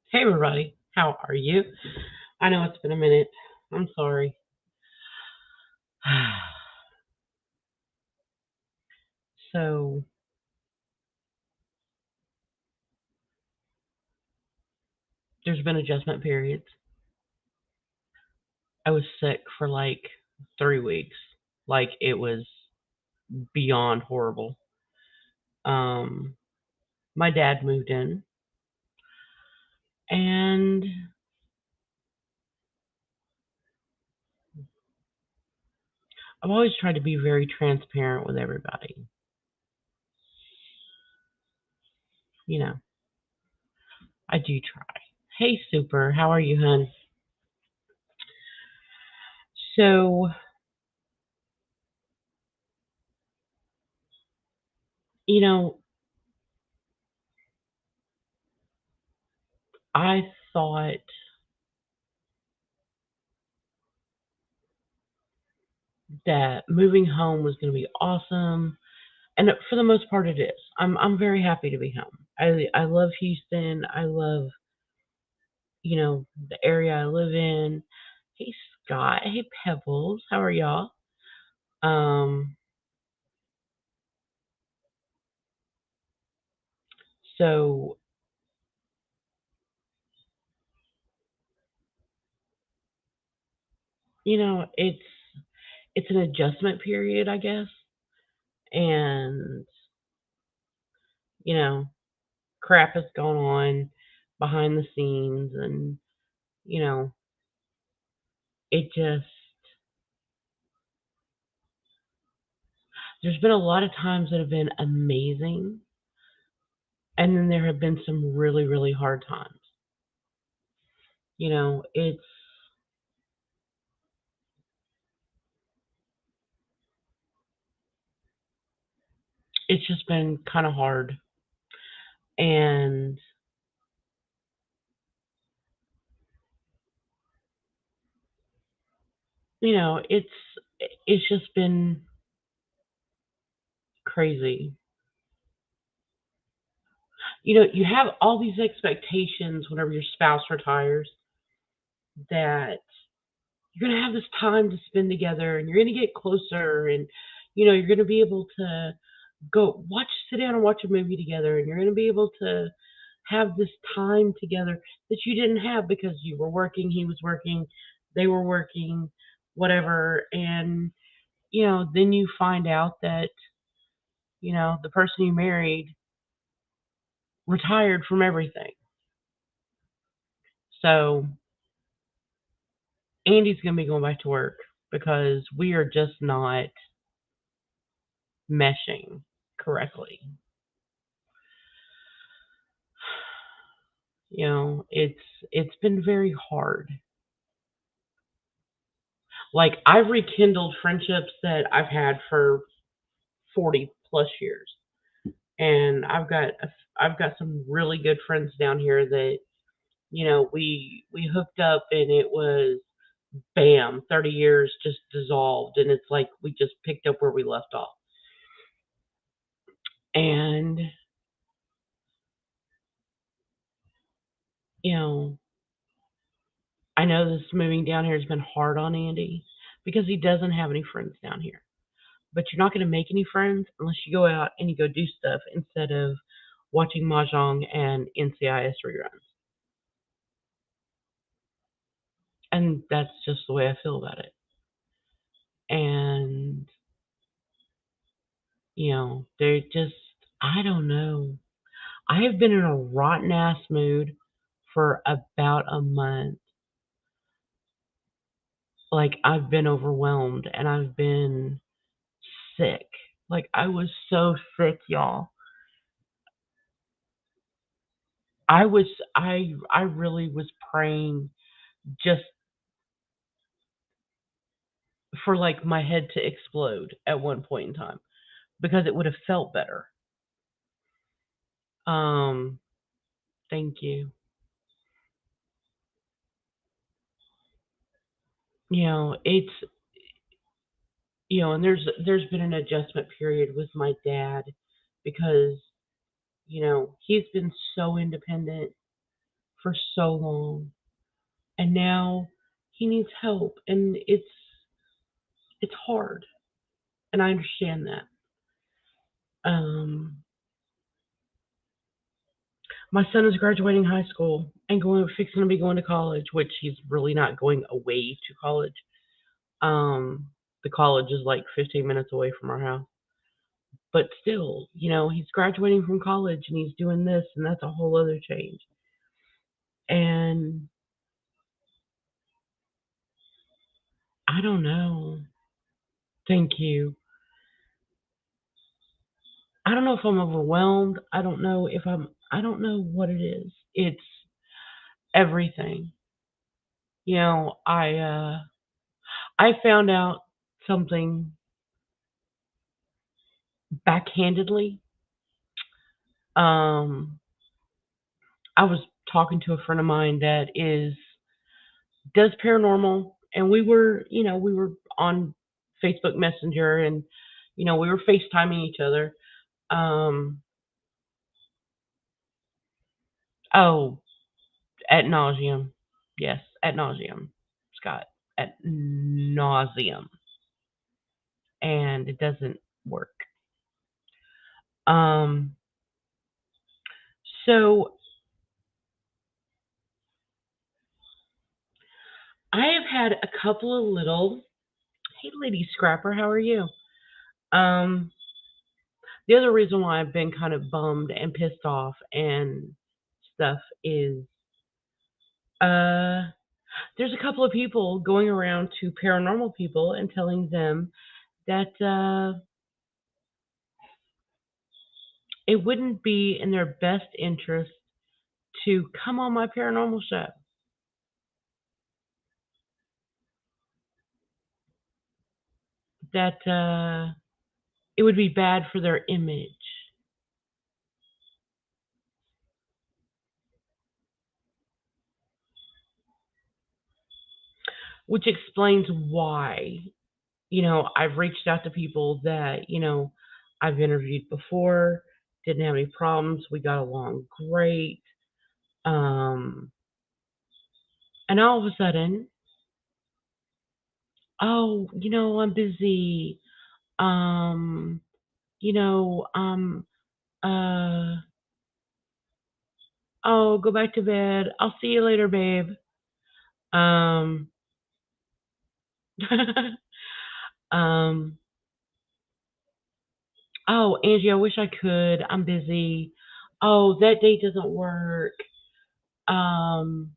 Hey everybody, how are you? I know it's been a minute. I'm sorry. So, there's been adjustment periods. I was sick for like 3 weeks. Like it was beyond horrible. Um, my dad moved in, and I've always tried to be very transparent with everybody. You know, I do try. Hey, Super, how are you, hun? So, you know, I thought that moving home was going to be awesome. And for the most part, it is. I'm very happy to be home. I love Houston. I love the area I live in. Hey Scott. Hey Pebbles. How are y'all? Um. So it's an adjustment period, I guess, and you know crap has gone on behind the scenes, and you know it just there's been a lot of times that have been amazing, and then there have been some really really hard times. It's just been kind of hard, and you know it's it's just been crazy. You have all these expectations whenever your spouse retires that you're going to have this time to spend together, and you're going to get closer, and you're going to be able to sit down and watch a movie together, and you're going to be able to have this time together that you didn't have because you were working, he was working, they were working, whatever. And then you find out that, the person you married retired from everything. So Andy's going to be going back to work because we are just not meshing correctly. It's been very hard. Like I've rekindled friendships that I've had for 40 plus years. And I've got some really good friends down here that we hooked up, and it was bam, 30 years just dissolved, and it's like we just picked up where we left off. And you know, I know this moving down here has been hard on Andy because he doesn't have any friends down here. But you're not going to make any friends unless you go out and you go do stuff instead of watching mahjong and NCIS reruns. And that's just the way I feel about it. And they're just, I don't know. I have been in a rotten ass mood for about a month. Like, I've been overwhelmed and I've been sick. Like, I was so sick, y'all. I was, I really was praying just for like my head to explode at one point in time because it would have felt better. Um, thank you. It's and there's been an adjustment period with my dad because he's been so independent for so long, and now he needs help, and it's hard, and I understand that. Um, my son is graduating high school and going fixing to be going to college, which he's really not going away to college. Um, the college is like 15 minutes away from our house. But still, he's graduating from college and he's doing this, and that's a whole other change. And I don't know. Thank you. I don't know if I'm overwhelmed. I don't know what it is. It's everything. I found out something backhandedly. Um, I was talking to a friend of mine that does paranormal, and we were on Facebook Messenger, and we were FaceTiming each other. Um, oh, at nauseum, yes, at nauseum, Scott, at nauseum, and it doesn't work. Um, so I have had a couple of little, hey, lady Scrapper, how are you? Um, the other reason why I've been kind of bummed and pissed off and stuff is uh there's a couple of people going around to paranormal people and telling them that it wouldn't be in their best interest to come on my paranormal show. That it would be bad for their image, which explains why. I've reached out to people that I've interviewed before, didn't have any problems. We got along great. Um, and all of a sudden, oh, I'm busy. Um, you know, um, uh, oh, go back to bed. I'll see you later, babe. Um, um, oh, Angie, I wish I could. I'm busy. Oh, that date doesn't work. Um,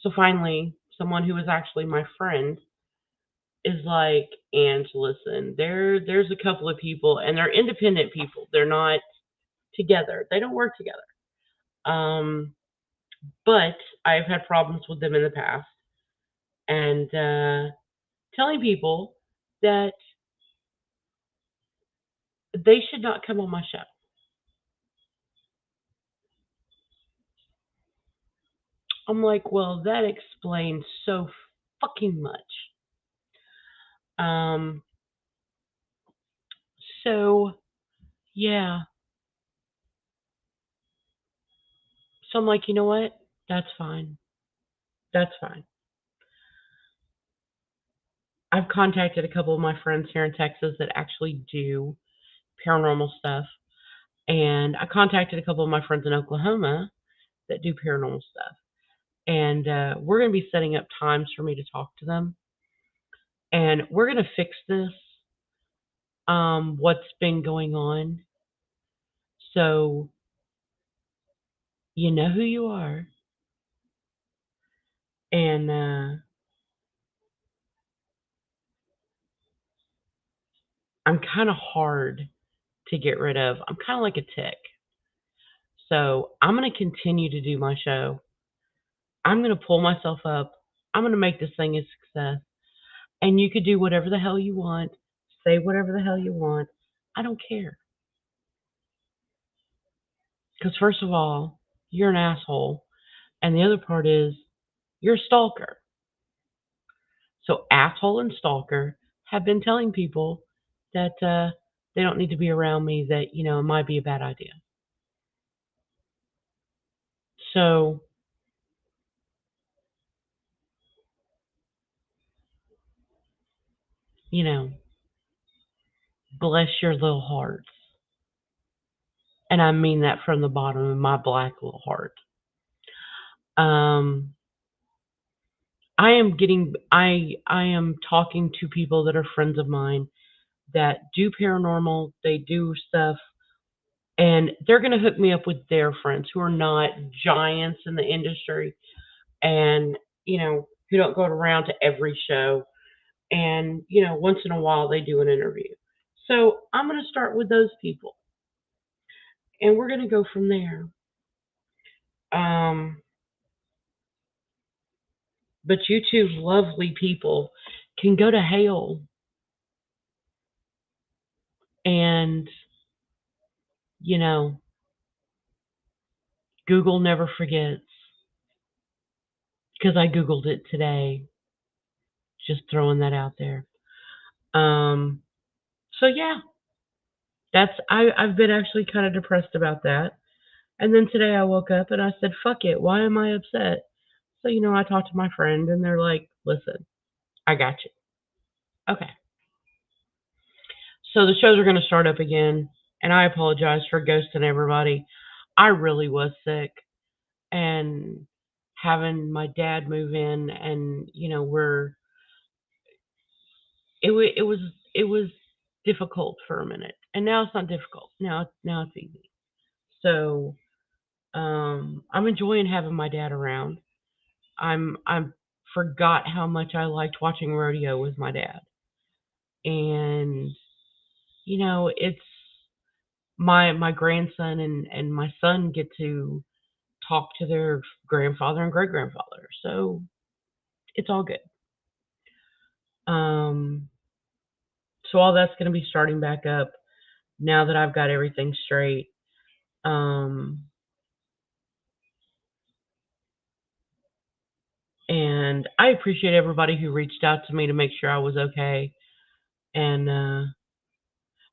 so finally, someone who was actually my friend is like, Ange, listen, there's a couple of people, and they're independent people. They're not together. They don't work together. Um, but I've had problems with them in the past, and telling people that they should not come on my show. I'm like, well, that explains so fucking much. Um, so yeah, so I'm like, you know what? That's fine. That's fine. I've contacted a couple of my friends here in Texas that actually do paranormal stuff, and I contacted a couple of my friends in Oklahoma that do paranormal stuff, and we're going to be setting up times for me to talk to them, and we're going to fix this. What's been going on, so you know who you are, and I'm kind of hard to get rid of. I'm kind of like a tick. So I'm going to continue to do my show. I'm going to pull myself up. I'm going to make this thing a success. And you could do whatever the hell you want, say whatever the hell you want. I don't care. Because, first of all, you're an asshole. And the other part is, you're a stalker. So, asshole and stalker have been telling people that they don't need to be around me, that, it might be a bad idea. So, you know, bless your little hearts. And I mean that from the bottom of my black little heart. Um, I am talking to people that are friends of mine that do paranormal, they do stuff, and they're going to hook me up with their friends who are not giants in the industry and, who don't go around to every show. And, once in a while they do an interview. So I'm going to start with those people and we're going to go from there. Um, but you two lovely people can go to Hale and, you know, Google never forgets because I Googled it today, just throwing that out there. Um, so yeah, I've been actually kind of depressed about that. And then today I woke up and I said, fuck it, why am I upset? So, I talked to my friend and they're like, listen, I got you. Okay. So the shows are going to start up again. And I apologize for ghosting everybody. I really was sick and having my dad move in and, it was, it was difficult for a minute. And now it's not difficult. Now it's easy. So, I'm enjoying having my dad around. I'm forgot how much I liked watching rodeo with my dad. And it's my grandson and my son get to talk to their grandfather and great grandfather. So it's all good. Um so all that's going to be starting back up now that I've got everything straight. Um and I appreciate everybody who reached out to me to make sure I was okay. And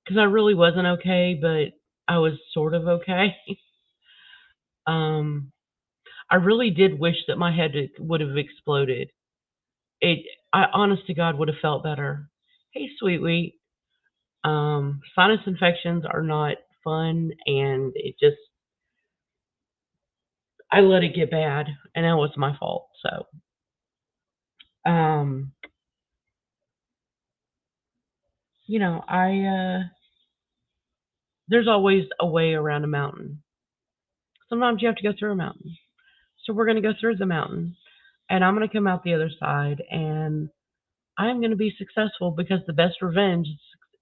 cuz I really wasn't okay, but I was sort of okay. um I really did wish that my head would have exploded. It, I honest to God would have felt better. Hey, sweet wheat. Sinus infections are not fun, and I let it get bad, and that was my fault. So, um, there's always a way around a mountain. Sometimes you have to go through a mountain. So we're going to go through the mountain, and I'm going to come out the other side, and I'm going to be successful because the best revenge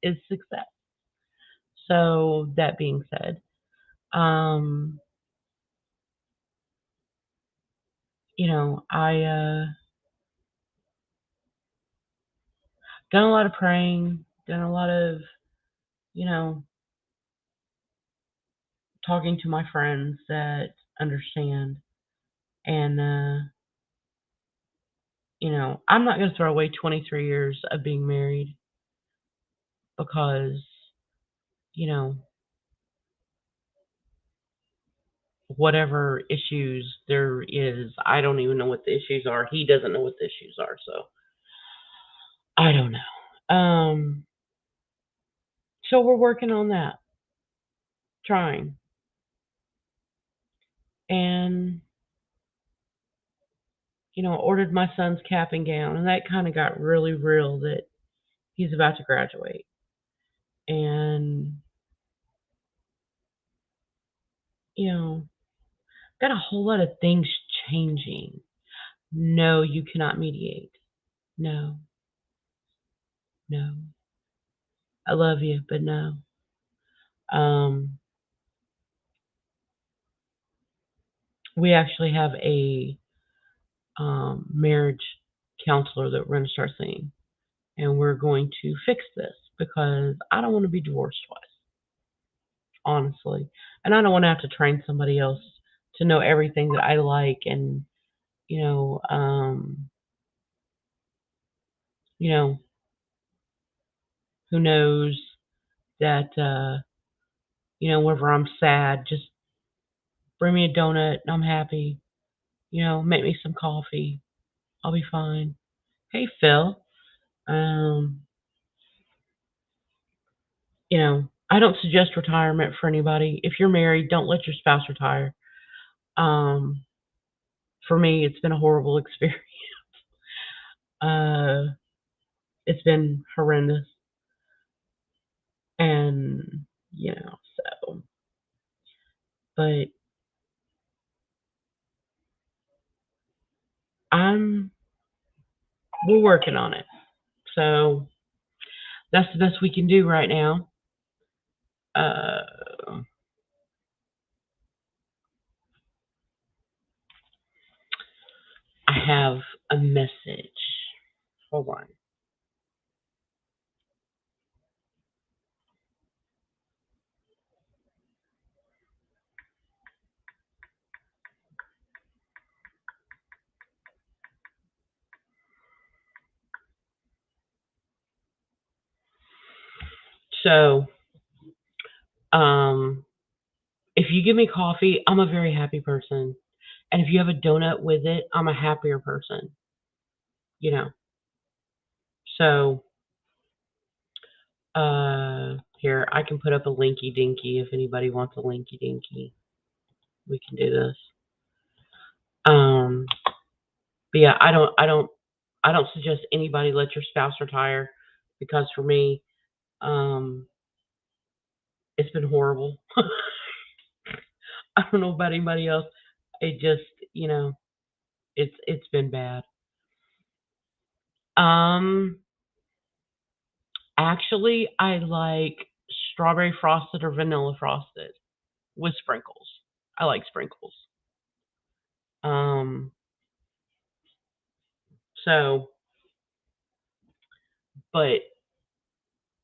is success. So that being said, um, I done a lot of praying, done a lot of, you know, talking to my friends that understand. And, I'm not going to throw away 23 years of being married because, you know, whatever issues there is, I don't even know what the issues are. He doesn't know what the issues are. So I don't know. So we're working on that, trying. And, ordered my son's cap and gown. And that kind of got really real that he's about to graduate. And, you know, got a whole lot of things changing. No, you cannot mediate. No, no. I love you, but no. Um, we actually have a marriage counselor that we're going to start seeing, and we're going to fix this because I don't want to be divorced twice, honestly, and I don't want to have to train somebody else to know everything that I like, and you know, um, you know, who knows that whenever I'm sad, just bring me a donut and I'm happy. Make me some coffee. I'll be fine. Hey, Phil. Um, I don't suggest retirement for anybody. If you're married, don't let your spouse retire. Um, for me, it's been a horrible experience. Uh, it's been horrendous, and so. But I'm we're working on it. So that's the best we can do right now. Uh, I have a message. Hold on. So, um, if you give me coffee, I'm a very happy person. And if you have a donut with it, I'm a happier person, you know. So, here, I can put up a linky dinky if anybody wants a linky dinky. We can do this. Um, but yeah, I don't suggest anybody let your spouse retire because for me, um, it's been horrible. I don't know about anybody else. It just, it's been bad. Um, Actually, I like strawberry frosted or vanilla frosted with sprinkles. I like sprinkles. Um, so, but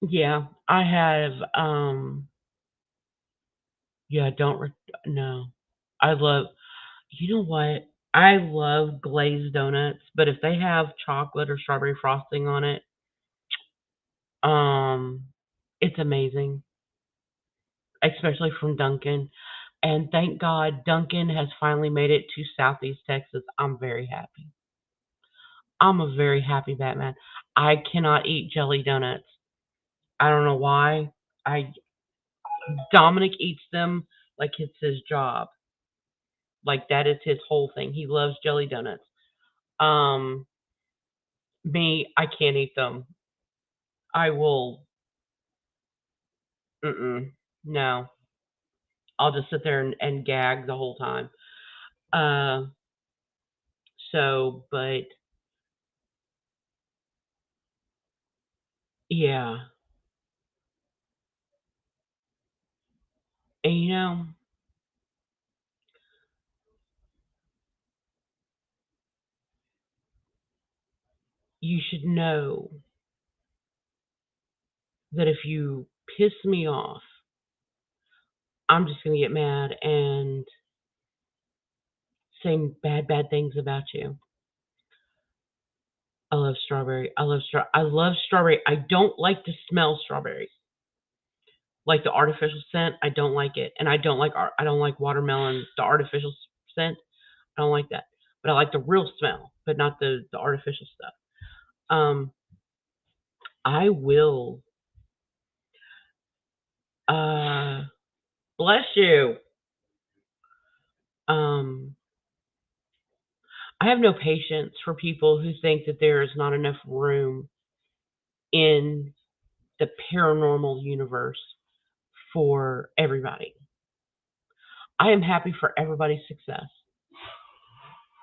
yeah, I have. Yeah, don't. No, I love. You know what? I love glazed donuts, but if they have chocolate or strawberry frosting on it, um, it's amazing, especially from Dunkin'. And thank God Dunkin' has finally made it to Southeast Texas. I'm very happy. I'm a very happy Batman. I cannot eat jelly donuts. I don't know why. I Dominic eats them like it's his job. Like that is his whole thing. He loves jelly donuts. Um, Me, I can't eat them. I will. No, I'll just sit there and gag the whole time. Uh, but yeah, and you should know that if you piss me off, I'm just gonna get mad and say bad things about you. I love strawberry. I love strawberry. I don't like to smell strawberries. Like the artificial scent, I don't like it. And I don't like watermelon, the artificial scent. I don't like that. But I like the real smell, but not the artificial stuff. Um I will uh bless you. Um I have no patience for people who think that there is not enough room in the paranormal universe for everybody. I am happy for everybody's success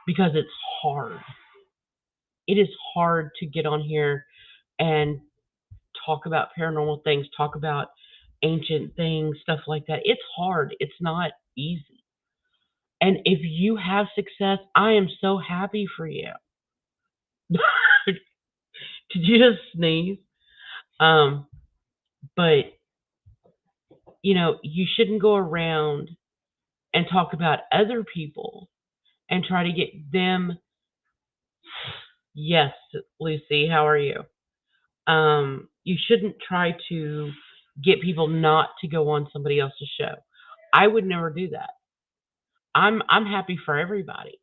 because it's hard. It is hard to get on here and talk about paranormal things, talk about ancient things, stuff like that. It's hard. It's not easy. And if you have success, I am so happy for you. Did you just sneeze? Um, but you shouldn't go around and talk about other people and try to get them. Yes, Lucy, how are you? You shouldn't try to get people not to go on somebody else's show. I would never do that. I'm happy for everybody.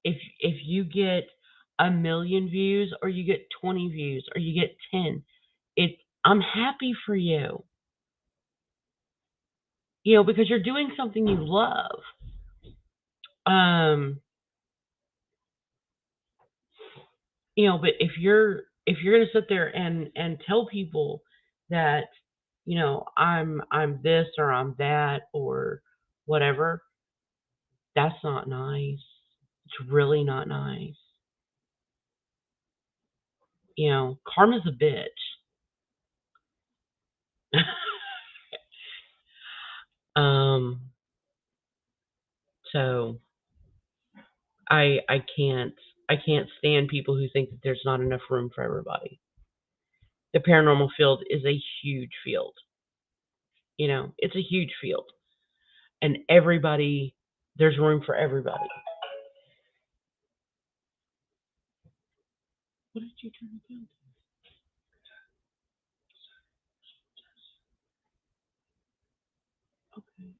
If you get a million views or you get 20 views or you get 10, it's I'm happy for you, because you're doing something you love. Um, but if you're gonna sit there and tell people that, I'm this or I'm that or whatever, that's not nice. It's really not nice. Karma's a bitch. um, so I can't stand people who think that there's not enough room for everybody. The paranormal field is a huge field. It's a huge field, and there's room for everybody. What did you turn it down to? Okay,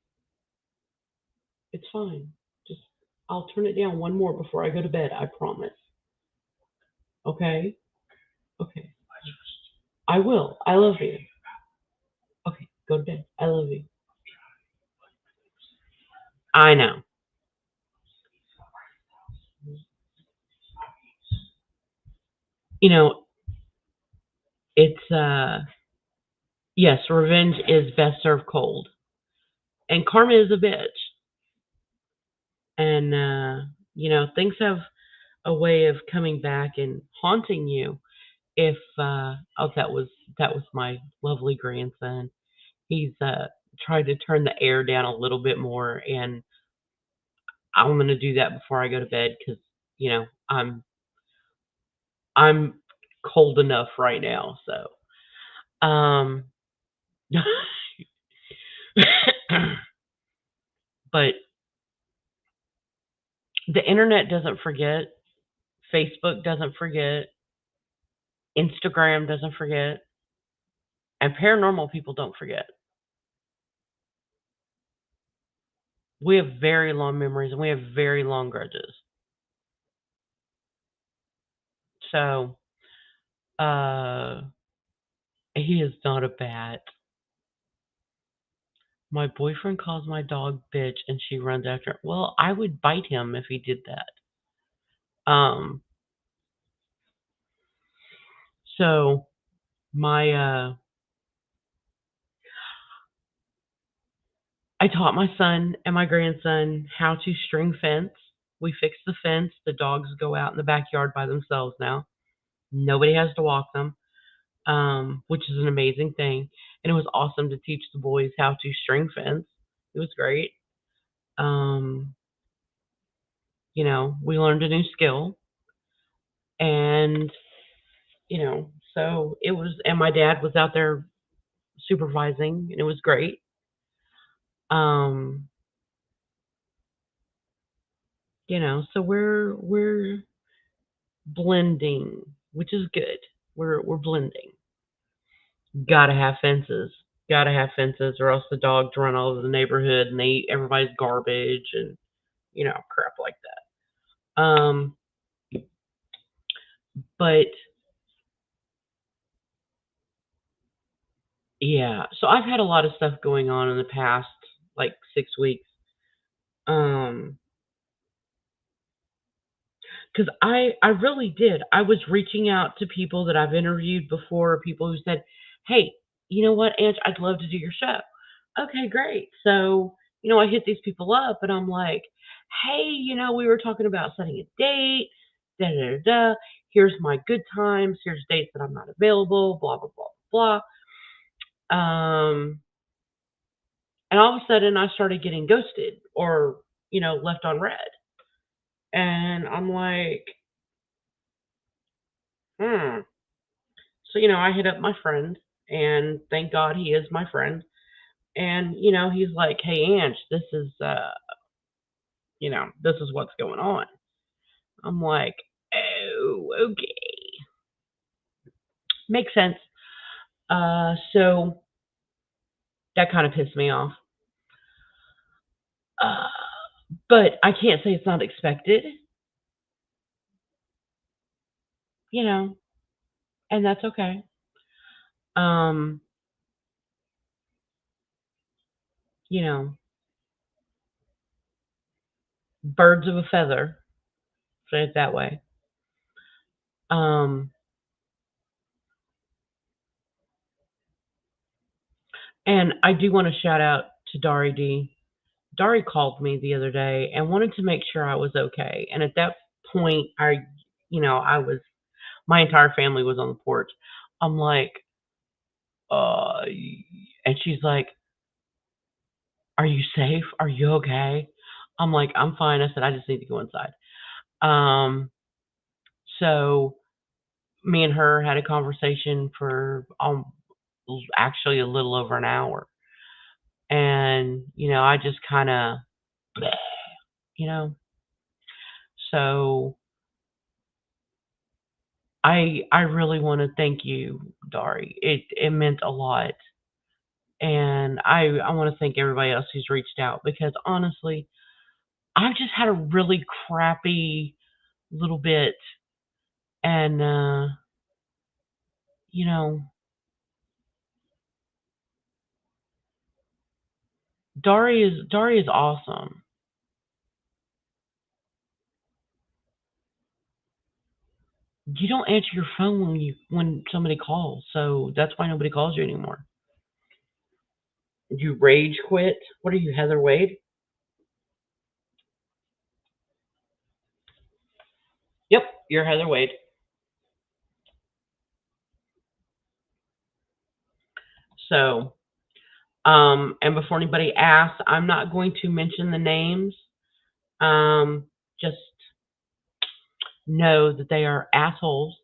it's fine. Just I'll turn it down one more before I go to bed. I promise. Okay. Okay. I will. I love you. Okay. Go to bed. I love you. I know. You know, it's yes, revenge is best served cold. And karma is a bitch. And things have a way of coming back and haunting you if oh, that was my lovely grandson. He's tried to turn the air down a little bit more, and I'm going to do that before I go to bed cuz I'm cold enough right now, so um but the internet doesn't forget, Facebook doesn't forget, Instagram doesn't forget, and paranormal people don't forget. We have very long memories and we have very long grudges. So, uh, he is not a bat. My boyfriend calls my dog bitch and she runs after him. Well, I would bite him if he did that. Um, so my I taught my son and my grandson how to string fence. We fixed the fence. The dogs go out in the backyard by themselves now. Nobody has to walk them, which is an amazing thing. And it was awesome to teach the boys how to string fence. It was great. Um, we learned a new skill, and so it was. And my dad was out there supervising, and it was great. Um, so we're blending, which is good. We're blending. Gotta have fences. Gotta have fences, or else the dogs run all over the neighborhood and they eat everybody's garbage and crap like that. But yeah, so I've had a lot of stuff going on in the past like 6 weeks. Um, because I really did. I was reaching out to people that I've interviewed before, people who said, "Hey, you know what, Ange, I'd love to do your show." Okay, great. So I hit these people up, and I'm like, "Hey, we were talking about setting a date. Da da da. Da. Here's my good times. Here's dates that I'm not available. Blah blah blah blah." And all of a sudden, I started getting ghosted or left on red, and I'm like, hmm. So, I hit up my friend, and thank God he is my friend. And, he's like, "Hey, Ange, this is what's going on." I'm like, "Oh, okay. Makes sense." So that kind of pissed me off. Uh, but I can't say it's not expected, you know, and that's okay. Um, you know, birds of a feather, say it that way. Um, and I do want to shout out to Dari D. Dari called me the other day and wanted to make sure I was okay. And at that point, I was, my entire family was on the porch. I'm like, uh, and she's like, "Are you safe? Are you okay?" I'm like, "I'm fine." I said, "I just need to go inside." Um, so me and her had a conversation for actually a little over an hour, and I just kind of, you know, so I really want to thank you, Dari. It meant a lot, and I want to thank everybody else who's reached out because honestly, I've just had a really crappy little bit, and you know, Dari is awesome. You don't answer your phone when somebody calls, so that's why nobody calls you anymore. You rage quit. What are you, Heather Wade? Yep, you're Heather Wade. So, and before anybody asks, I'm not going to mention the names. Just know that they are assholes,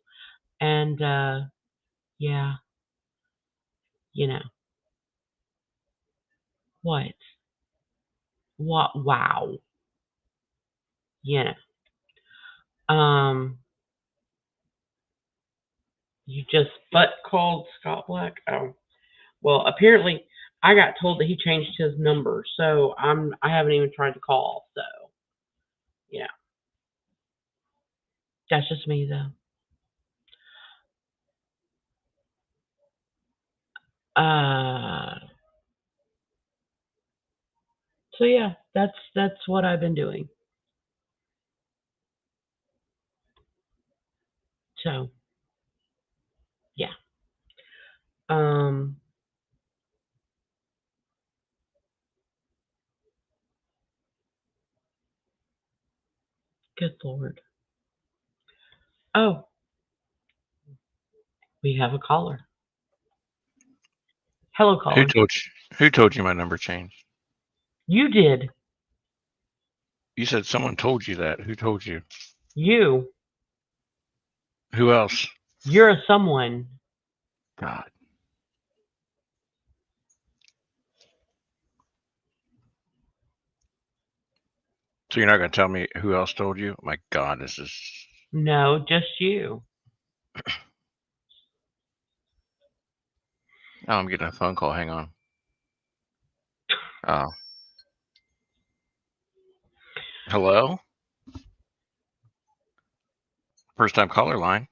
and yeah, you know what? What? Wow, you know. You just butt called Scott Black. Oh, well, apparently I got told that he changed his number, so I haven't even tried to call. So yeah, that's just me though. Uh, so yeah, that's what I've been doing. So yeah, um, good lord. Oh, we have a caller. Hello, Who caller. told you? Who told you my number changed? You did. You said someone told you that. Who told you? You. Who else? You're a someone. God. So you're not going to tell me who else told you? My God, this is. No, just you. Oh, I'm getting a phone call. Hang on. Oh, hello. First time caller line.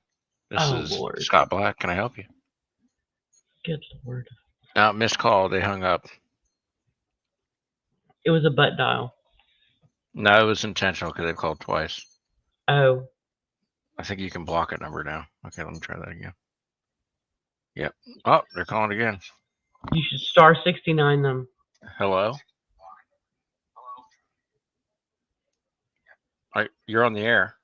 This Oh is lord. Scott Black. Can I help you? Good lord. Missed call. They hung up. It was a butt dial. No, it was intentional because they've called twice. Oh, I think you can block a number now. Okay, let me try that again. Yep. Oh, they're calling again. you should star 69 them. Hello. You're on the air.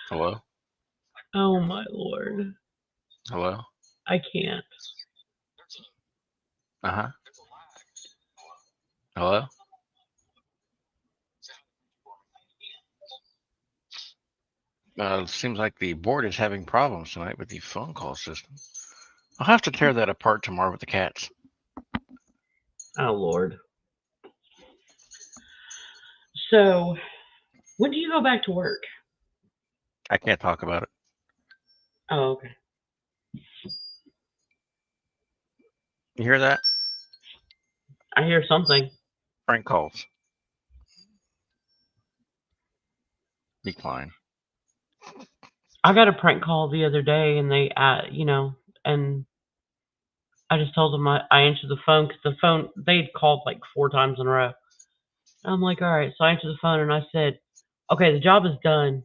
Hello. Oh my lord. Hello. I can't. Uh huh. Hello. Seems like the board is having problems tonight with the phone call system. I'll have to tear that apart tomorrow with the cats. Oh lord. So, when do you go back to work? I can't talk about it. Oh, okay. You hear that? I hear something. Frank calls. Decline. I got a prank call the other day, and and I just told them I answered the phone because the phone they'd called like 4 times in a row. I'm like, all right, so I answered the phone and I said, okay, the job is done.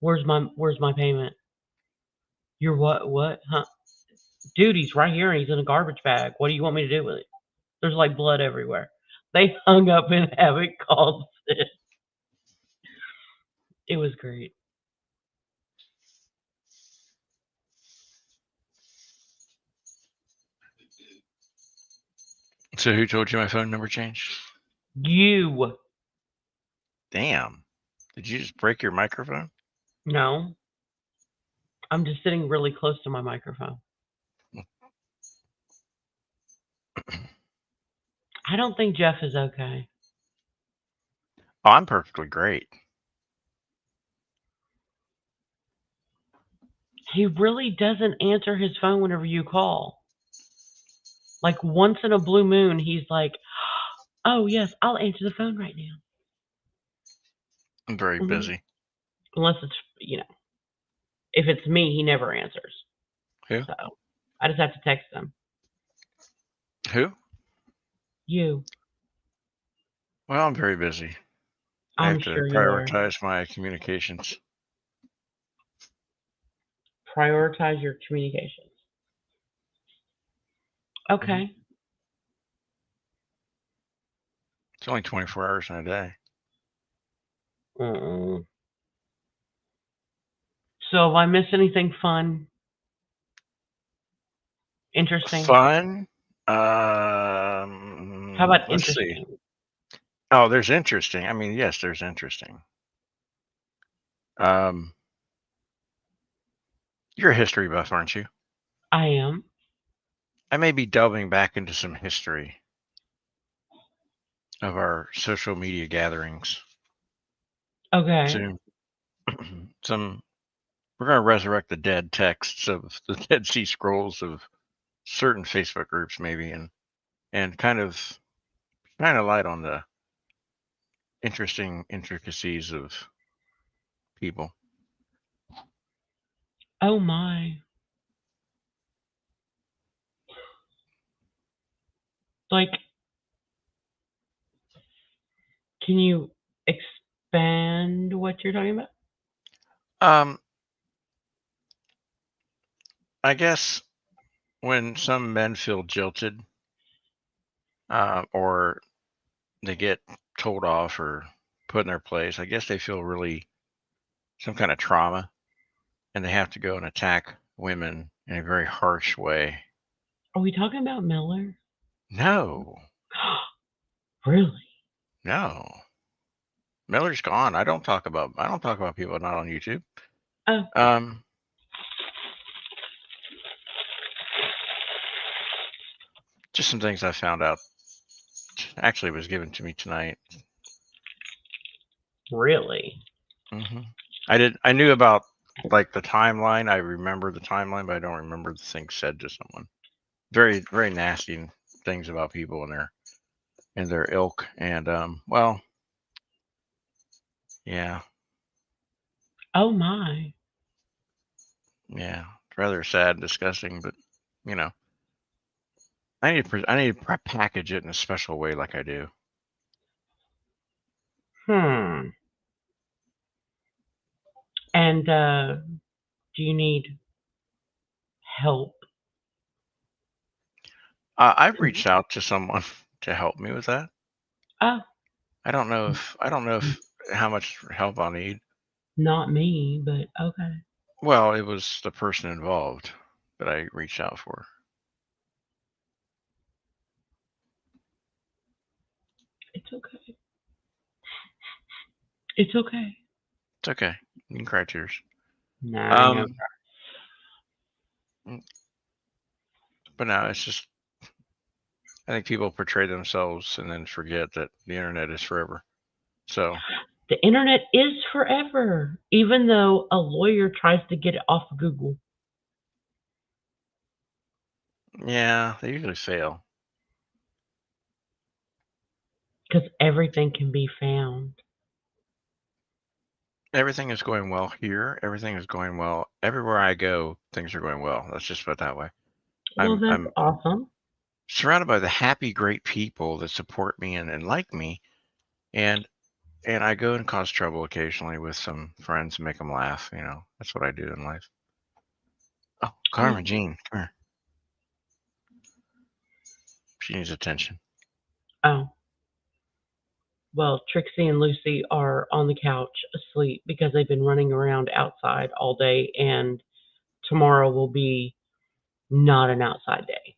Where's my payment? You're what? What? Huh? Dude, he's right here and he's in a garbage bag. What do you want me to do with it? There's like blood everywhere. They hung up and haven't called since. It was great. So who told you my phone number changed? You. Damn. Did you just break your microphone? No. I'm just sitting really close to my microphone. I don't think Jeff is okay. Oh, I'm perfectly great. He really doesn't answer his phone whenever you call. Like once in a blue moon, he's like, "Oh yes, I'll answer the phone right now." I'm very busy. Unless it's if it's me, he never answers. Who? So I just have to text him. Who? You. Well, I'm very busy. I I'm have to sure you are. prioritize my communications. Prioritize your communications. Okay. Mm-hmm. It's only 24 hours in a day. Mm-mm. So if I miss anything fun, interesting? Fun? How about Let's see. interesting? Oh, there's interesting. I mean, yes, there's interesting. Um, you're a history buff, aren't you? I am. I may be delving back into some history of our social media gatherings Okay. soon. Some we're going to resurrect the dead texts of the Dead Sea Scrolls of certain Facebook groups, maybe, and kind of shine a light on the interesting intricacies of people. Oh my. Like, can you expand what you're talking about? Um, I guess when some men feel jilted, or they get told off or put in their place, I guess they feel really some kind of trauma, and they have to go and attack women in a very harsh way. Are we talking about Miller? No, Really? no. Miller's gone. I don't talk about people not on YouTube. Oh, Um, just some things I found out. Actually, it was given to me tonight. really? hmm I knew about like the timeline. I remember the timeline, but I don't remember the things said to someone. Very, very nasty things about people in their ilk. And well, yeah, Oh my. yeah, it's rather sad, disgusting, but you know, I need to package it in a special way, like I do. Hmm. And do you need help? I've reached out to someone to help me with that. Oh, I don't know if how much help I'll need. not me, but okay. Well, it was the person involved that I reached out for. It's okay. It's okay. It's okay. You can cry tears. Nah, I ain't gonna. Um, but no, it's just I think people portray themselves and then forget that the internet is forever. So The internet is forever, even though a lawyer tries to get it off of Google. yeah, they usually fail. Because everything can be found. Everything is going well here. Everything is going well everywhere I go. Things are going well. Let's just put it that way. Well, that's I'm awesome. surrounded by the happy, great people that support me and like me, and I go and cause trouble occasionally with some friends and make them laugh. That's what I do in life. Oh, Carmen Well, Jean, come here. She needs attention. oh, well, Trixie and Lucy are on the couch asleep because they've been running around outside all day, and tomorrow will be not an outside day.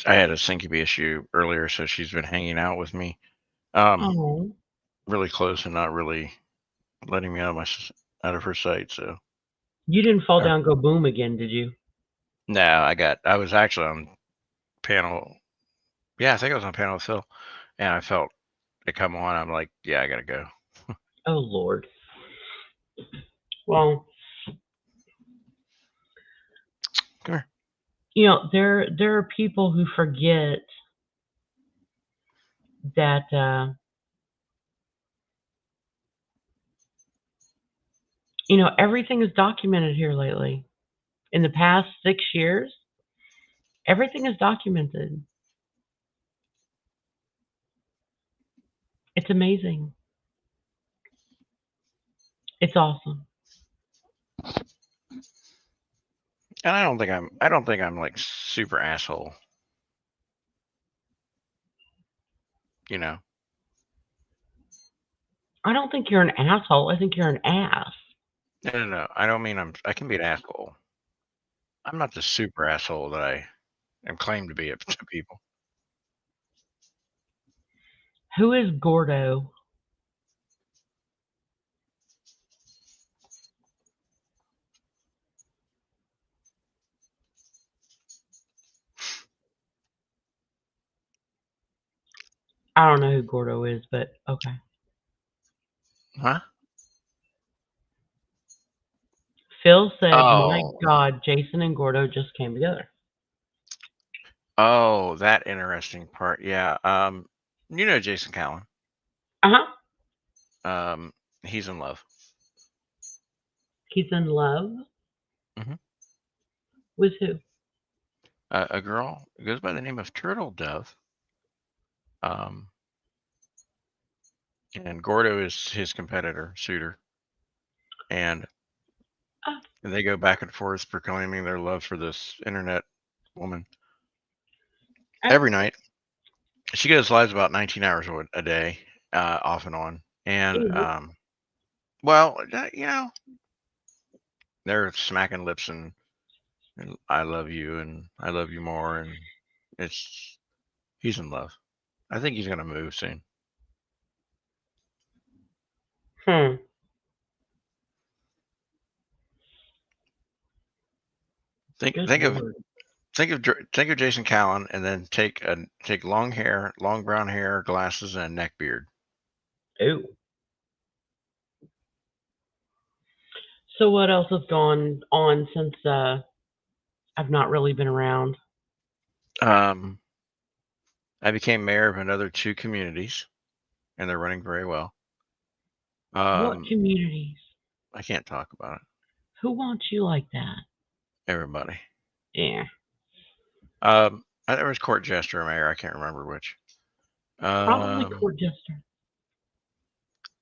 I had a syncope issue earlier, so she's been hanging out with me, um, Oh, really close and not really letting me out of her sight. So, you didn't fall uh, down, go boom again, did you? no, I was actually on panel. Yeah, I think I was on panel with Phil, and I felt it come on. I'm like, yeah, I gotta go. Oh Lord. Well, Come here. there are people who forget that everything is documented here lately. In the past 6 years, everything is documented. It's amazing. It's awesome. And I don't think I'm like super asshole. You know, I don't think you're an asshole. I think you're an ass. no, no, no. I don't mean I can be an asshole. I'm not the super asshole that I am claimed to be to people. Who is Gordo? I don't know who Gordo is, but okay. Huh? Phil said, "My Oh, God, Jason and Gordo just came together." oh, that interesting part. Yeah. Jason Callan. Uh huh. Um, he's in love. He's in love Hmm. with who? A girl goes by the name of Turtle Dove. Um, and Gordo is his competitor, suitor, and Oh, they go back and forth proclaiming their love for this internet woman oh, every night. She goes lives about 19 hours a day, off and on, and ew. well, they're smacking lips and I love you and I love you more, and it's he's in love. I think he's gonna move soon. Hmm. Think Good think of Lord. think of Jason Callan, and then take long hair, long brown hair, glasses, and a neck beard. Ew. So what else has gone on since I've not really been around? Um, I became mayor of another two communities, and they're running very well. What Um, communities? I can't talk about it. Who wants you like that? Everybody. Yeah, There was court jester or mayor. I can't remember which. probably Um, court jester.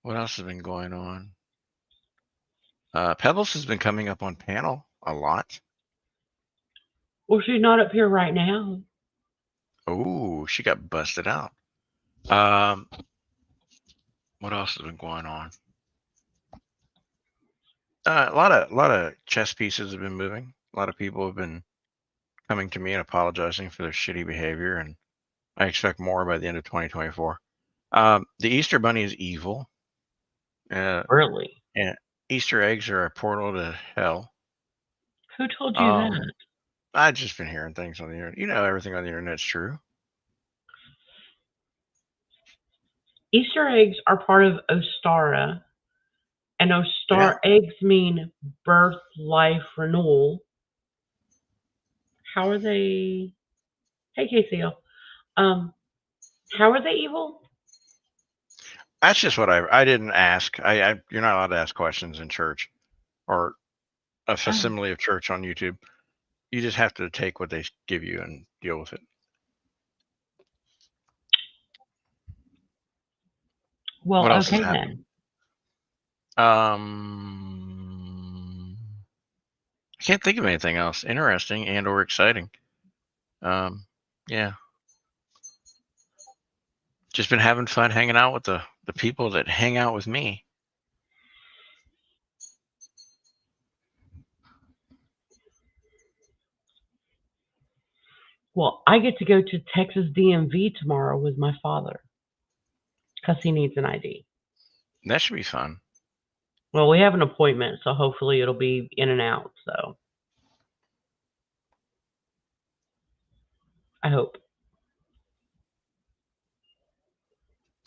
what else has been going on? Pebbles has been coming up on panel a lot. Well, she's not up here right now. Oh, she got busted out. Um, what else has been going on? A lot of chess pieces have been moving. A lot of people have been coming to me and apologizing for their shitty behavior, and I expect more by the end of 2024. The Easter Bunny is evil, uh, Really? and Easter eggs are a portal to hell. Who told you Um, that? I've just been hearing things on the internet. Everything on the internet's true. Easter eggs are part of Ostara, and Yeah. Ostar eggs mean birth, life, renewal. How are they? Hey, Casey. Um, How are they evil? That's just what I didn't ask. You're not allowed to ask questions in church or a Oh, facsimile of church on YouTube. You just have to take what they give you and deal with it. well, What else has okay happened? then. I can't think of anything else interesting and or exciting. Um, yeah, just been having fun hanging out with the people that hang out with me. Well, I get to go to Texas DMV tomorrow with my father because he needs an ID. That should be fun. Well, we have an appointment, so hopefully it'll be in and out. So I hope.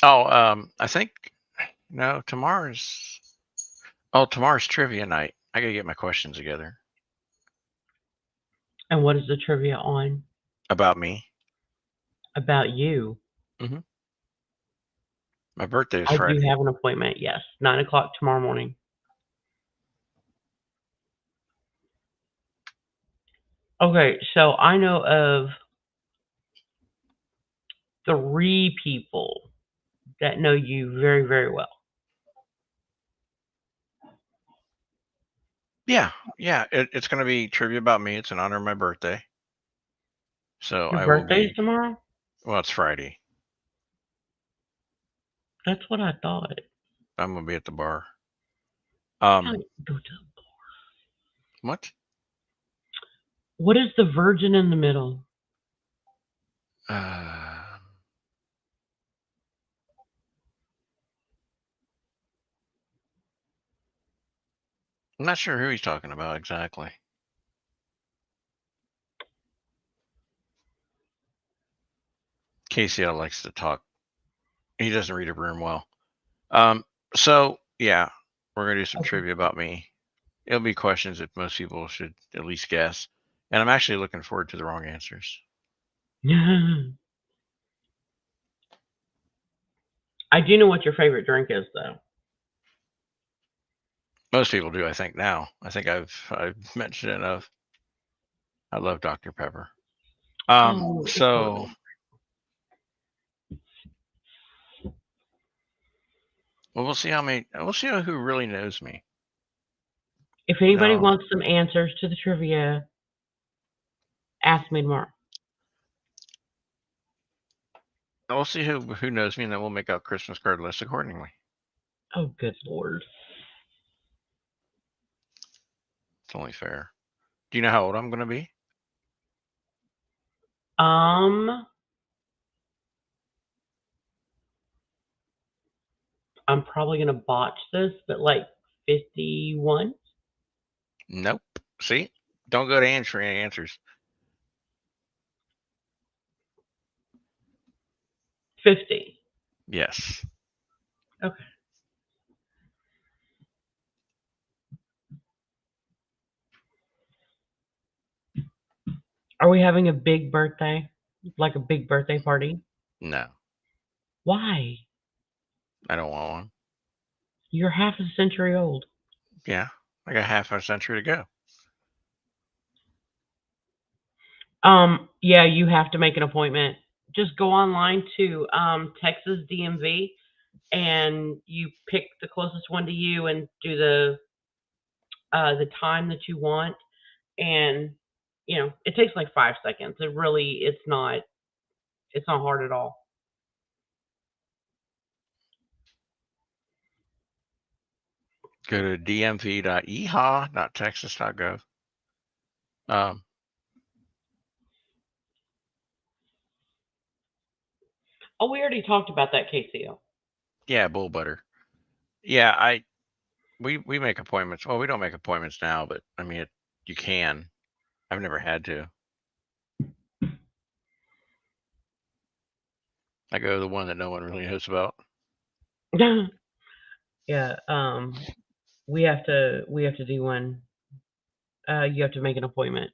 Oh, I think no, tomorrow's trivia night. I gotta get my questions together And what is the trivia on about me. about you? Hmm. My birthday is I do Friday. have an appointment. Yes, 9 o'clock tomorrow morning. Okay, so I know of 3 people that know you very, very well. Yeah, yeah. It's gonna be trivia about me. It's in honor of my birthday, so Your I will birthday's be. tomorrow? Well, it's Friday. That's what I thought. I'm gonna be at the bar. I Um, go to. what? What is the virgin in the middle? Uh, I'm not sure who he's talking about exactly. KCL likes to talk. He doesn't read a room well. Um, so yeah, we're gonna do some Okay. trivia about me. It'll be questions that most people should at least guess, and I'm actually looking forward to the wrong answers. I do know what your favorite drink is, though. Most people do, I think. Now, I think I've mentioned enough. I love Dr. Pepper. Oh, it's So fine. well, we'll see who really knows me. If anybody No, wants some answers to the trivia, ask me tomorrow. we'll see who knows me, and then we'll make out Christmas card lists accordingly. Oh, good lord. It's only fair. Do you know how old I'm gonna be? Um, I'm probably gonna botch this, but like 51, Nope. See, don't go to answering any answers. 50. Yes. Okay. Are we having a big birthday? Like a big birthday party? No, Why? I don't want one. You're half a century old. Yeah, I got half a century to go. Yeah, you have to make an appointment. Just go online to Texas DMV and you pick the closest one to you and do the time that you want, and it takes like 5 seconds. It's not hard at all. Go to dmv.eha.texas.gov. Um, Oh, we already talked about that, KCO. yeah, bull butter. Yeah, we make appointments. Well, we don't make appointments now, but I mean, you can. I've never had to. I go to the one that no one really knows about. Yeah, we have to do one. You have to make an appointment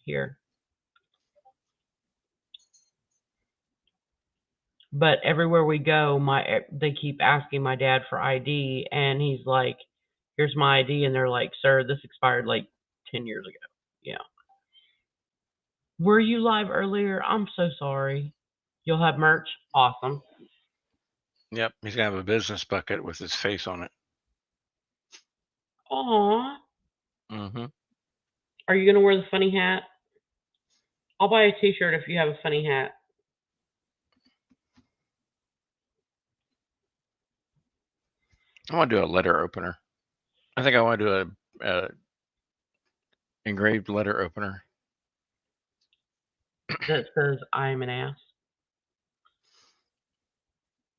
here. But everywhere we go, they keep asking my dad for ID, and he's like, "Here's my ID," and they're like, "Sir, this expired like 10 years ago." Yeah. Were you live earlier? I'm so sorry. You'll have merch. Awesome. Yep, he's gonna have a business bucket with his face on it. Aw. Hmm. Are you gonna wear the funny hat? I'll buy a T-shirt if you have a funny hat. I want to do a letter opener. I think I want to do a engraved letter opener. That says "I'm an ass."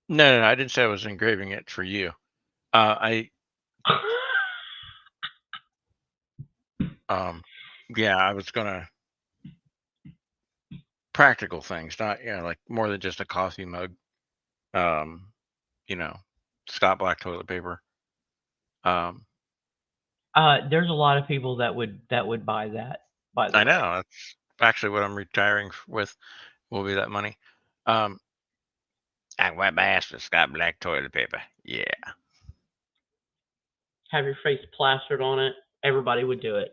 No, I didn't say I was engraving it for you. I um, yeah, I was gonna practical things, not like more than just a coffee mug. Um, you know, Scott Black toilet paper. Um, There's a lot of people that would buy that. By the I way, know that's actually what I'm retiring with. Will be that money. Um, I wipe my ass with Scott Black toilet paper. Yeah, have your face plastered on it. Everybody would do it.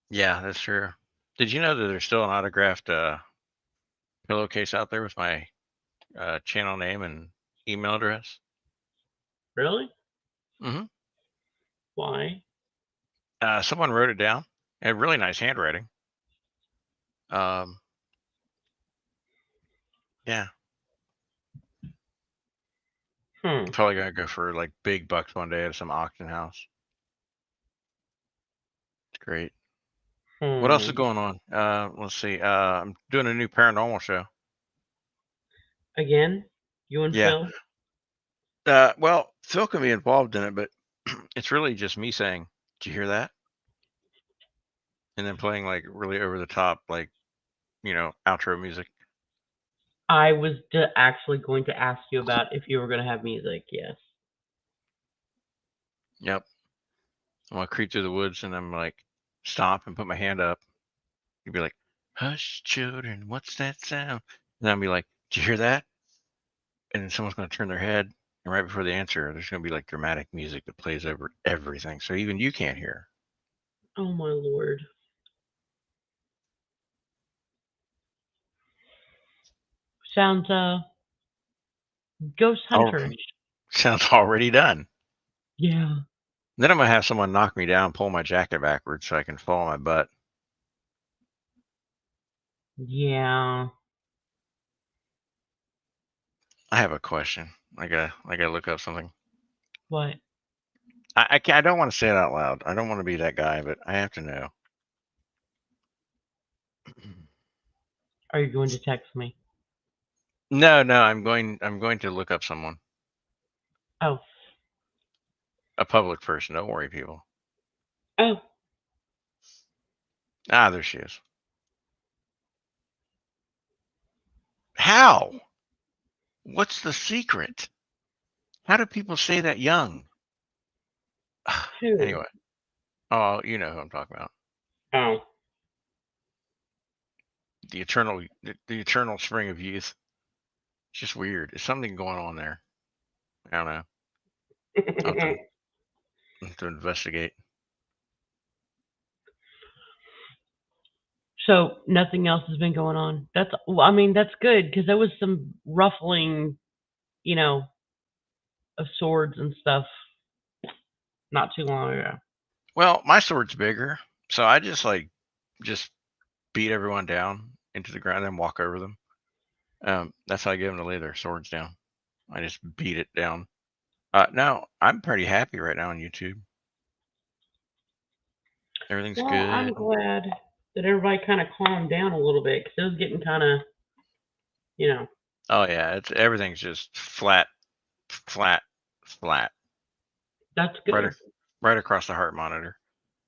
yeah, that's true. Did you know that there's still an autographed pillowcase out there with my channel name and email address? Really? Hmm. Why? Someone wrote it down. Had really nice handwriting. Um, yeah, Hmm. probably gonna go for like big bucks one day at some auction house. It's great. What else is Hmm. going on? Let's see. I'm doing a new paranormal show. Again? You and Yeah. Phil? Well, Phil can be involved in it, but it's really just me saying, "Did you hear that?" And then playing like really over the top, like outro music. I was actually going to ask you about if you were going to have music. Yes. Yep. I'm gonna creep through the woods, and I'm like, stop and put my hand up. You'd be like, "Hush, children, what's that sound?" And I'll be like, "Did you hear that?" And then someone's gonna turn their head, and right before the answer, there's gonna be like dramatic music that plays over everything, so even you can't hear. Oh my lord. Sounds ghost Oh, hunterish. sounds already done. Yeah. Then I'm gonna have someone knock me down, pull my jacket backwards so I can fall on my butt. Yeah. I have a question. I gotta look up something. What? I don't want to say it out loud. I don't want to be that guy, but I have to know. Are you going to text me? No, I'm going to look up someone, Oh. a public person. Don't worry, people. Oh. Ah, there she is. How? What's the secret? How do people stay that young? Who? Anyway, oh, you know who I'm talking about. Oh. The eternal spring of youth. It's just weird. There's something going on there. I don't know. I'll have to investigate. So nothing else has been going on. Well, I mean, that's good because there was some ruffling, you know, of swords and stuff not too long ago. Well, my sword's bigger, so I just beat everyone down into the ground and walk over them. That's how I get them to lay their swords down. I just beat it down. No, I'm pretty happy right now on YouTube. Everything's Well, good. I'm glad that everybody kind of calmed down a little bit because it was getting kind of, you know, Oh yeah, everything's just flat, flat, flat, that's right, good. right across the heart monitor.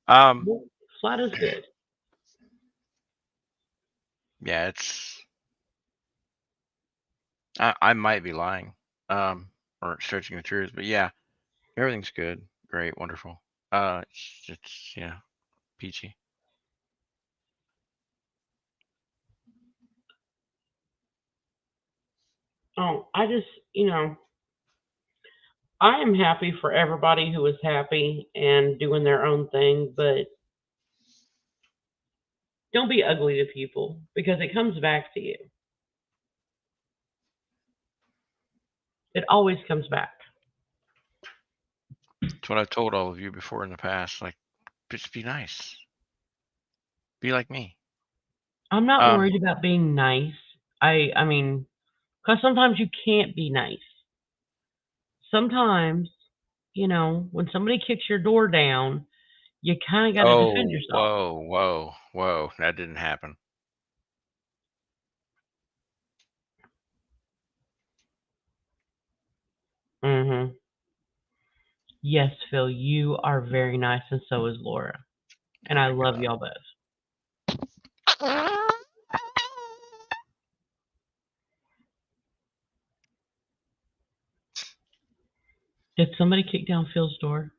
Um, Well, flat is good. yeah, I might be lying, or stretching the truth, but yeah, everything's good, great, wonderful. It's peachy. Oh, I just, I am happy for everybody who is happy and doing their own thing, but don't be ugly to people because it comes back to you. It always comes back. It's what I've told all of you before in the past. Like, just be nice. Be like me. I'm not Um, worried about being nice. I mean, because sometimes you can't be nice. Sometimes, when somebody kicks your door down, you kind of got to defend oh, yourself. whoa. That didn't happen. Hmm. Yes, Phil, you are very nice, and so is Laura. Oh And I my love God. y'all both. Did somebody kick down Phil's door?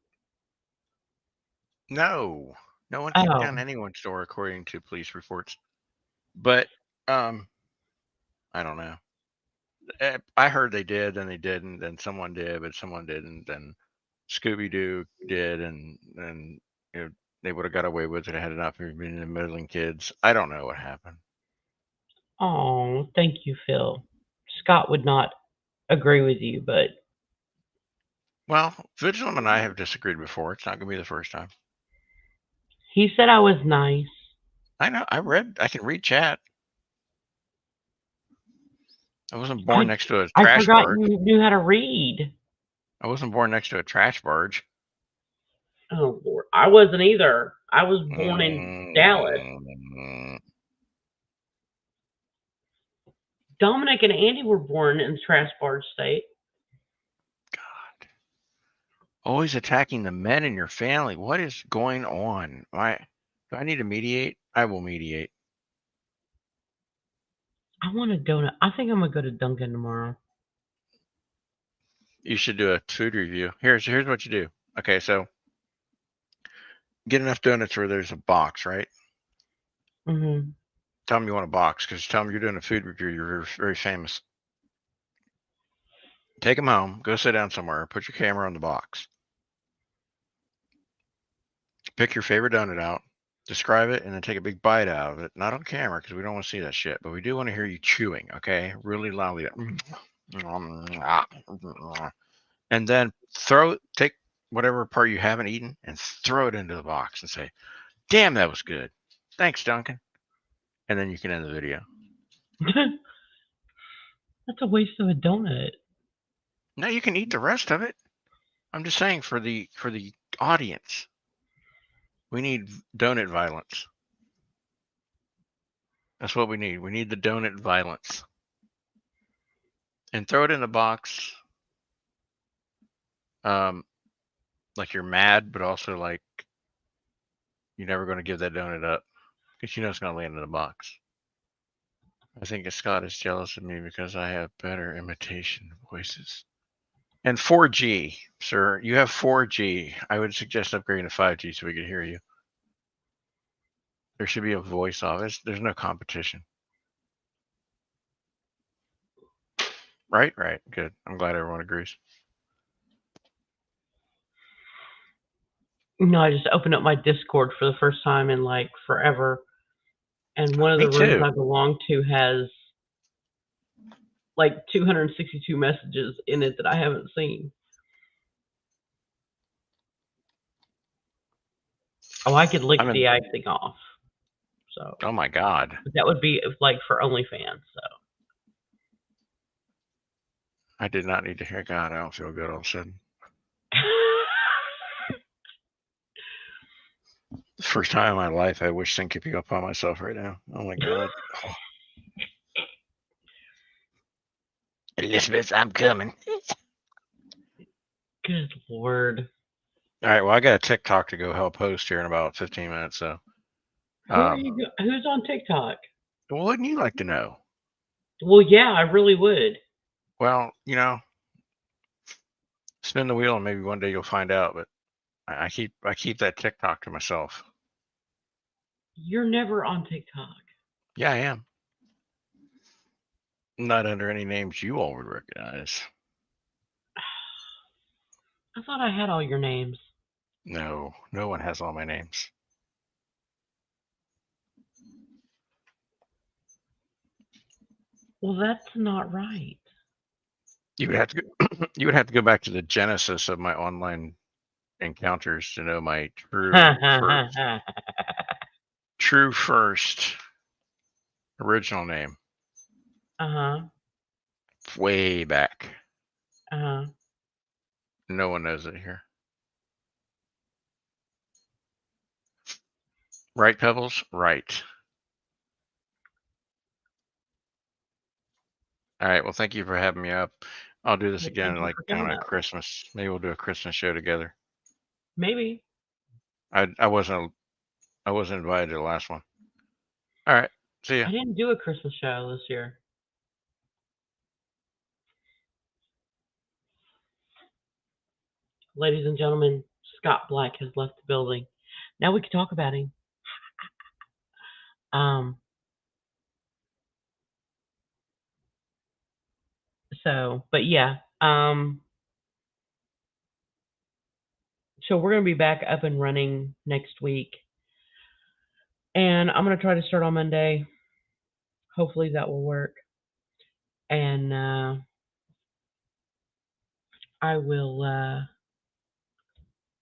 No, no one kicked down Oh, anyone's door according to police reports. But um, I don't know. I heard they did, then they didn't, then someone did, but someone didn't, then Scooby Doo did, and you know, they would have got away with it had it not been the middling kids. I don't know what happened. oh, thank you, Phil. Scott would not agree with you, but Well, Vigilant and I have disagreed before. It's not going to be the first time. he said I was nice. I know. I can read chat. I wasn't born I next to a I trash forgot barge. you knew how to read. I wasn't born next to a trash barge. Oh Lord, I wasn't either. I was born in Dallas. Mm, Dominic and Andy were born in the trash barge state. God. Always attacking the men in your family. What is going on? Do I need to mediate? I will mediate. I want a donut. I think I'm gonna go to Dunkin' tomorrow. You should do a food review. Here's what you do. Okay, so get enough donuts where there's a box, right? Hmm. Tell them you want a box because tell them you're doing a food review. You're very famous. Take them home. Go sit down somewhere. Put your camera on the box. Pick your favorite donut out. Describe it and then take a big bite out of it. Not on camera because we don't want to see that shit. But we do want to hear you chewing. Okay, really loudly. And then take whatever part you haven't eaten and throw it into the box and say, "Damn, that was good. Thanks, Duncan." And then you can end the video. That's a waste of a donut. No, you can eat the rest of it. I'm just saying for the audience, we need donut violence. That's what we need. We need the donut violence. And throw it in the box, um, like you're mad, but also like you're never going to give that donut up because you know it's going to land in the box. I think Scott is jealous of me because I have better imitation voices. And 4G, sir, you have 4G. I would suggest upgrading to 5G so we could hear you. There should be a voice off. There's no competition. Right? Right. Good. I'm glad everyone agrees. I just opened up my Discord for the first time in like forever, and one of Me the rooms too. I belong to has like 262 messages in it that I haven't seen. Oh, I could lick I'm in. the icing off. So, Oh my God. but that would be like for OnlyFans. So, I did not need to hear God. I don't feel good all of a sudden. The first time in my life I wish syncoping up on myself right now. Oh my God. Oh. Elizabeth, I'm coming. good lord, All right. Well, I got a TikTok to go help host here in about 15 minutes. So, who are um, you? Who's on TikTok? well, wouldn't you like to know? Well, yeah, I really would. Well, spin the wheel and maybe one day you'll find out. But I keep that TikTok to myself. You're never on TikTok. Yeah, I am. Not under any names you all would recognize. I thought I had all your names. No, no one has all my names. Well, that's not right. You would have to go, you would have to go back to the genesis of my online encounters to know my true first original name. Uh-huh. Way back. Uh-huh. No one knows it here. Right, Pebbles? Right. All right. Well, thank you for having me up. I'll do this Well, thank again, you like for on coming a up. Christmas. Maybe we'll do a Christmas show together. Maybe. I wasn't invited to the last one. All right. See ya. I didn't do a Christmas show this year. Ladies and gentlemen, Scott Black has left the building. Now we can talk about him. Um, but yeah. So we're gonna be back up and running next week. And I'm gonna try to start on Monday. Hopefully that will work. And I will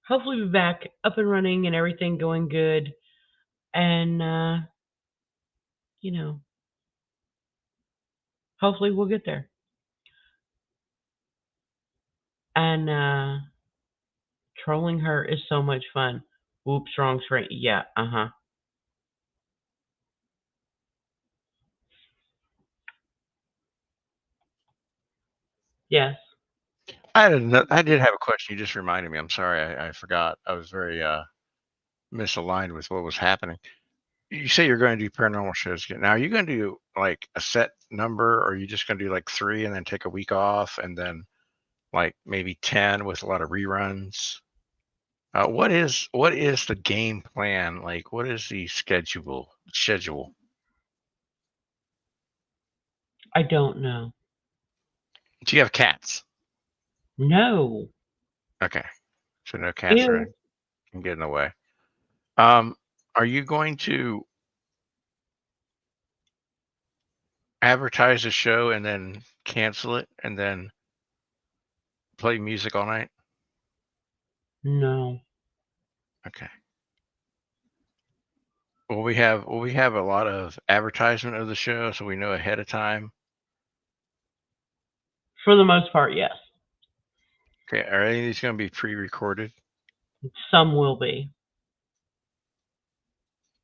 hopefully be back up and running and everything going good. And you know, hopefully we'll get there. And trolling her is so much fun. Oops, wrong screen. Yeah, uh-huh. Yes. I did have a question. You just reminded me. I'm sorry. I forgot. I was very misaligned with what was happening. You say you're going to do paranormal shows again. Now, are you going to do like a set number, or are you just going to do like 3 and then take a week off and then like maybe 10 with a lot of reruns? What is the game plan? Like, what is the schedule? I don't know. Do you have cats? No. Okay, so no cats Ew. are can get in the way. Um, are you going to advertise the show and then cancel it and then play music all night? No. Okay. Will we have a lot of advertisement of the show so we know ahead of time? For the most part, yes. Okay, are any of these going to be pre-recorded? Some will be.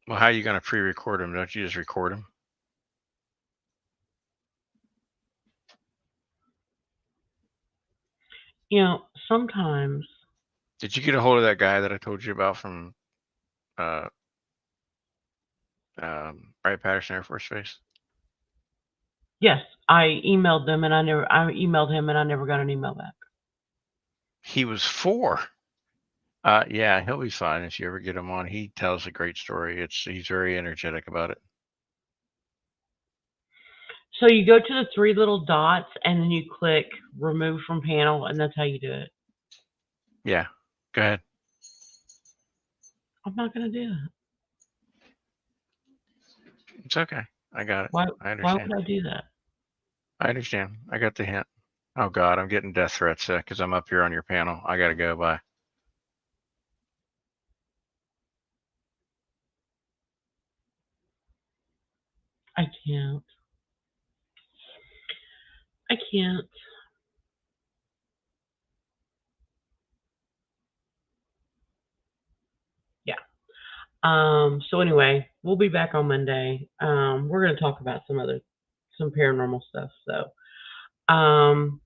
Well, how are you going to pre-record them? Don't you just record them? Sometimes, Did you get a hold of that guy that I told you about from uh, Wright Patterson Air Force Base? yes, I emailed him and I never got an email back. He was 4. Yeah, he'll be fine if you ever get him on. He tells a great story. He's very energetic about it. So you go to the 3 little dots and then you click remove from panel and that's how you do it. Yeah, go ahead. I'm not gonna do that. It's okay. I got it. Why I why understand. would I do that? I understand. I got the hint. Oh God, I'm getting death threats because I'm up here on your panel. I gotta go. Bye. I can't. I can't. Yeah. So anyway, we'll be back on Monday. We're gonna talk about some paranormal stuff. Um,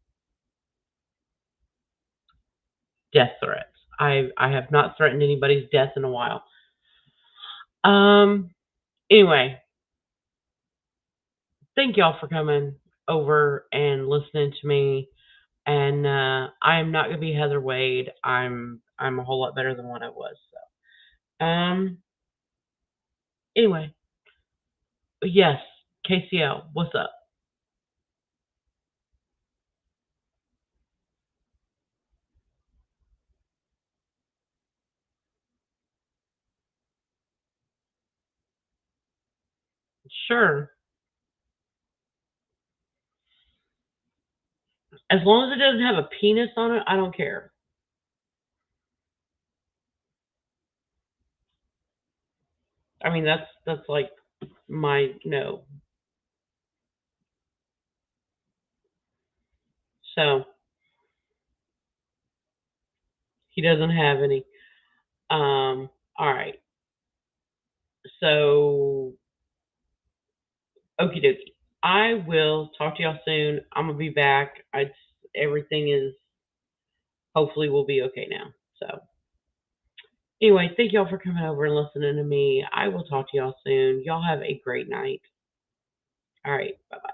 death threats. I have not threatened anybody's death in a while. Um, anyway, thank y'all for coming over and listening to me. And I am not gonna be Heather Wade. I'm a whole lot better than what I was. So anyway, yes, KCL, what's up? Sure. As long as it doesn't have a penis on it, I don't care. I mean, that's like my no. So he doesn't have any. All right. So okie dokie. I will talk to y'all soon. I'm gonna be back. Everything is hopefully will be okay now. So anyway, thank y'all for coming over and listening to me. I will talk to y'all soon. Y'all have a great night. All right. Bye bye.